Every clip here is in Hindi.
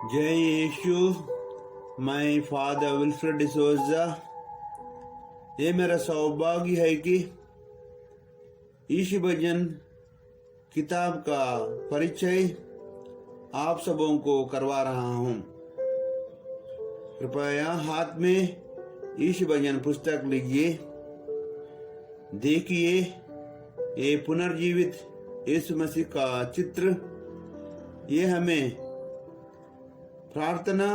जय यीशु। मैं फादर विल्फ्रेड डिसोजा। ये मेरा सौभाग्य है कि यीशु भजन किताब का परिचय आप सबों को करवा रहा हूँ। कृपया हाथ में यीशु भजन पुस्तक लीजिए। देखिए, ये पुनर्जीवित यीशु मसीह का चित्र ये हमें प्रार्थना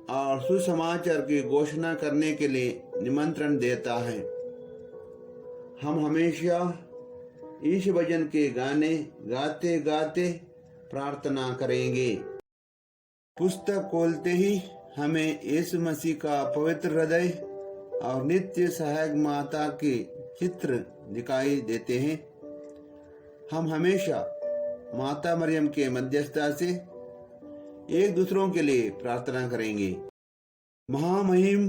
और सुसमाचार की घोषणा करने के लिए निमंत्रण देता है। हम हमेशा यीशु भजन के गाने गाते गाते प्रार्थना करेंगे। पुस्तक खोलते ही हमें यीशु मसीह का पवित्र हृदय और नित्य सहायक माता के चित्र दिखाई देते हैं। हम हमेशा माता मरियम के मध्यस्थता से एक दूसरों के लिए प्रार्थना करेंगे। महामहिम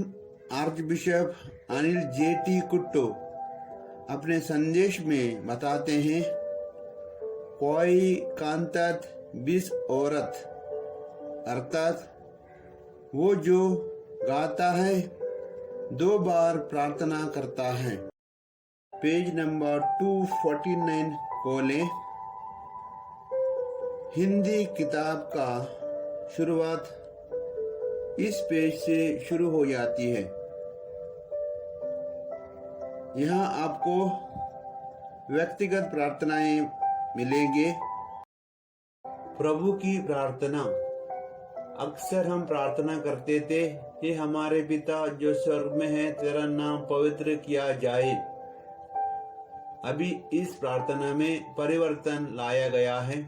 आर्च बिशप अनिल जेटी कुट्टो अपने संदेश में बताते हैं, कोई कांतात 20 औरत अर्थात वो जो गाता है 2 बार प्रार्थना करता है। पेज नंबर 249 खोलें। हिंदी किताब का शुरुआत इस पेज से शुरू हो जाती है। यहाँ आपको व्यक्तिगत प्रार्थनाएं मिलेंगे। प्रभु की प्रार्थना। अक्सर हम प्रार्थना करते थे, हे हमारे पिता जो स्वर्ग में है, तेरा नाम पवित्र किया जाए। अभी इस प्रार्थना में परिवर्तन लाया गया है।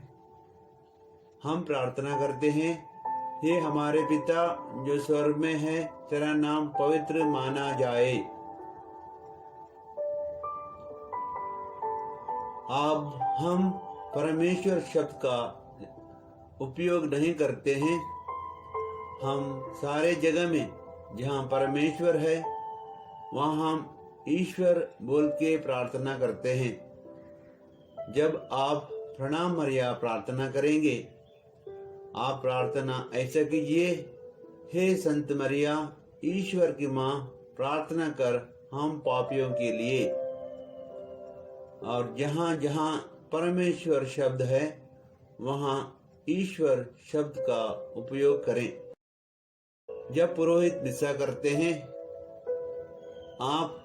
हम प्रार्थना करते हैं, हे हमारे पिता जो स्वर्ग में है, तेरा नाम पवित्र माना जाए। अब हम परमेश्वर शब्द का उपयोग नहीं करते हैं। हम सारे जगह में जहाँ परमेश्वर है वहाँ हम ईश्वर बोल के प्रार्थना करते हैं। जब आप प्रणाम मरिया प्रार्थना करेंगे, आप प्रार्थना ऐसा कीजिए, हे संत मरिया ईश्वर की माँ, प्रार्थना कर हम पापियों के लिए। और जहाँ जहाँ परमेश्वर शब्द है वहाँ ईश्वर शब्द का उपयोग करें। जब पुरोहित मिसा करते हैं, आप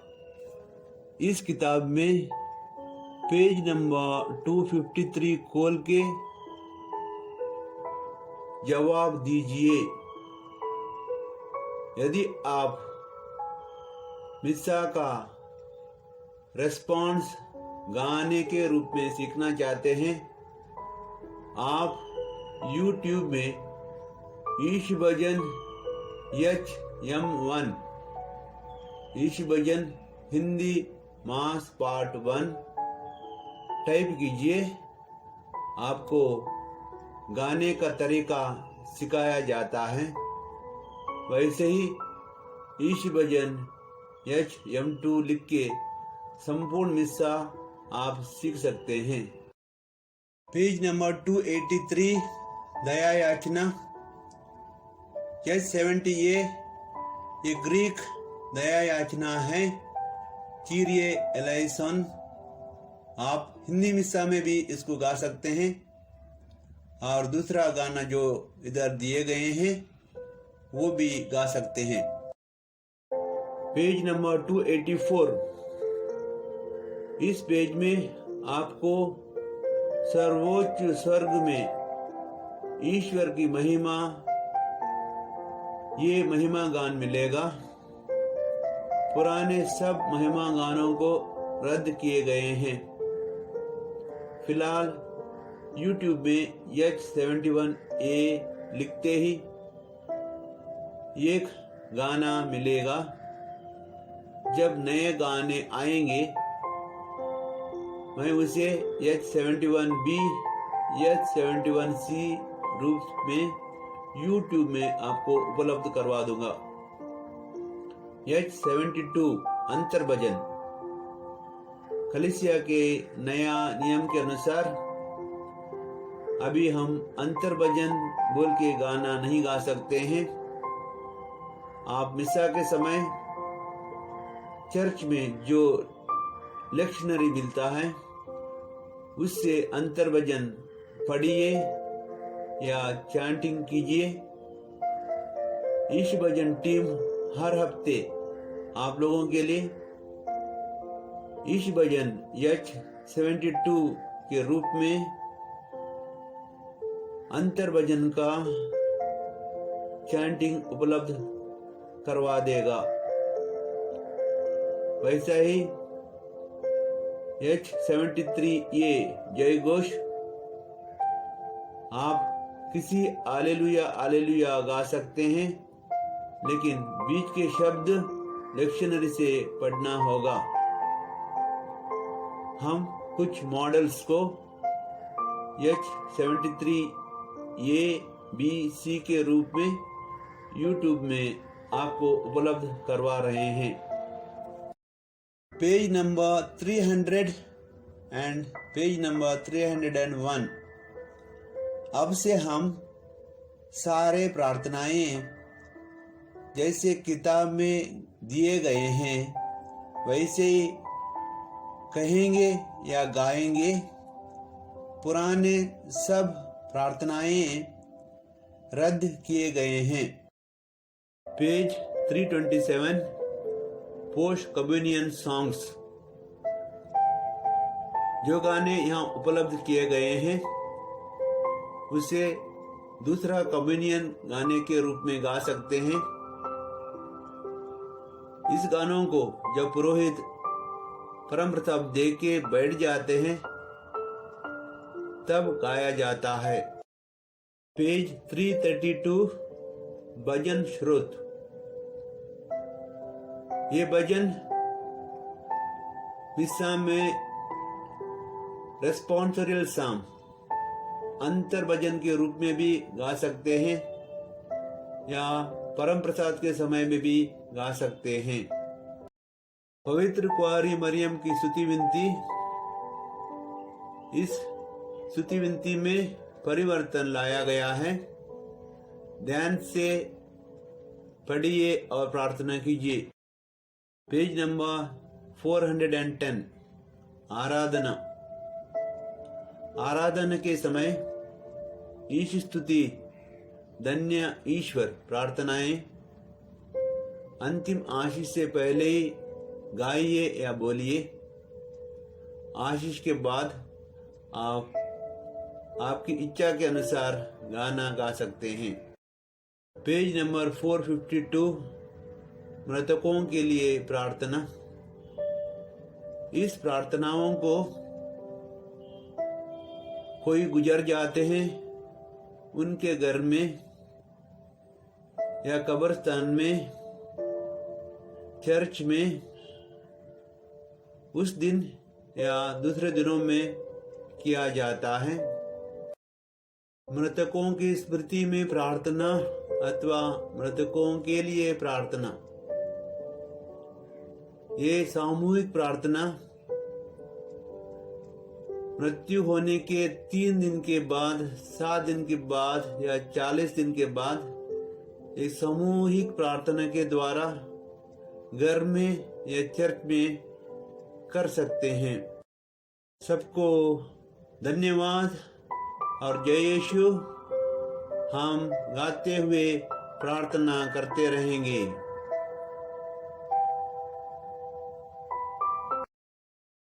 इस किताब में पेज नंबर 253 खोल के जवाब दीजिए। यदि आप मिसा का रेस्पॉन्स गाने के रूप में सीखना चाहते हैं, आप YouTube में यीशु भजन HM1 यीशु भजन हिंदी मास पार्ट 1 टाइप कीजिए। आपको गाने का तरीका सिखाया जाता है। वैसे ही यीशु भजन HM2 लिख के संपूर्ण मिस्सा आप सीख सकते हैं। पेज नंबर 283 दया याचना H70A ये ग्रीक दया याचना है, चीरिये एलाइसन। आप हिंदी मिस्सा में भी इसको गा सकते हैं। और दूसरा गाना जो इधर दिए गए हैं वो भी गा सकते हैं। पेज नंबर 284 इस पेज में आपको सर्वोच्च स्वर्ग में ईश्वर की महिमा, ये महिमा गान मिलेगा। पुराने सब महिमा गानों को रद्द किए गए हैं। फिलहाल YouTube में H71A लिखते ही एक गाना मिलेगा। जब नए गाने आएंगे मैं उसे H71B H71C रूप में YouTube में आपको उपलब्ध करवा दूंगा। H72 अंतर भजन कलीसिया के नया नियम के अनुसार अभी हम अंतर भजन बोल के गाना नहीं गा सकते हैं। आप मिसा के समय चर्च में जो लेक्शनरी मिलता है उससे अंतर भजन पढ़िए या चैंटिंग कीजिए। ईश भजन टीम हर हफ्ते आप लोगों के लिए ईश भजन H72 के रूप में अंतर भजन का चैंटिंग उपलब्ध करवा देगा। वैसा ही H73A जय घोष आप किसी आलेलुया आलेलुया गा सकते हैं, लेकिन बीच के शब्द डिक्शनरी से पढ़ना होगा। हम कुछ मॉडल्स को H73A B C के रूप में YouTube में आपको उपलब्ध करवा रहे हैं। Page number 300 and page number 301। अब से हम सारे प्रार्थनाएं जैसे किताब में दिए गए हैं वैसे ही कहेंगे या गाएंगे। पुराने सब प्रार्थनाएं रद्द किए गए हैं। Page 327 post communion songs. जो गाने यहाँ उपलब्ध किए गए हैं उसे दूसरा कम्युनियन गाने के रूप में गा सकते हैं। इस गानों को जब पुरोहित परम प्रताप दे के बैठ जाते हैं तब गाया जाता है। पेज 332 भजन श्रोत। ये भजन मिस्सा में रेस्पॉन्सोरियल साम अंतर भजन के रूप में भी गा सकते हैं या परम प्रसाद के समय में भी गा सकते हैं। पवित्र कुंवारी मरियम की स्तुति विनती। इस स्तुति विनती में परिवर्तन लाया गया है। ध्यान से पढ़िए और प्रार्थना कीजिए। पेज नंबर 410 आराधना। आराधना के समय ईश स्तुति धन्य ईश्वर प्रार्थनाएं अंतिम आशीष से पहले ही गाइए या बोलिए। आशीष के बाद आप आपकी इच्छा के अनुसार गाना गा सकते हैं। पेज नंबर 452 मृतकों के लिए प्रार्थना। इस प्रार्थनाओं को कोई गुजर जाते हैं उनके घर में या कब्रिस्तान में, चर्च में उस दिन या दूसरे दिनों में किया जाता है। मृतकों की स्मृति में प्रार्थना अथवा मृतकों के लिए प्रार्थना। ये सामूहिक प्रार्थना मृत्यु होने के 3 दिन के बाद, 7 दिन के बाद या 40 दिन के बाद एक सामूहिक प्रार्थना के द्वारा घर में या चर्च में कर सकते हैं। सबको धन्यवाद और जय यीशु। हम गाते हुए प्रार्थना करते रहेंगे।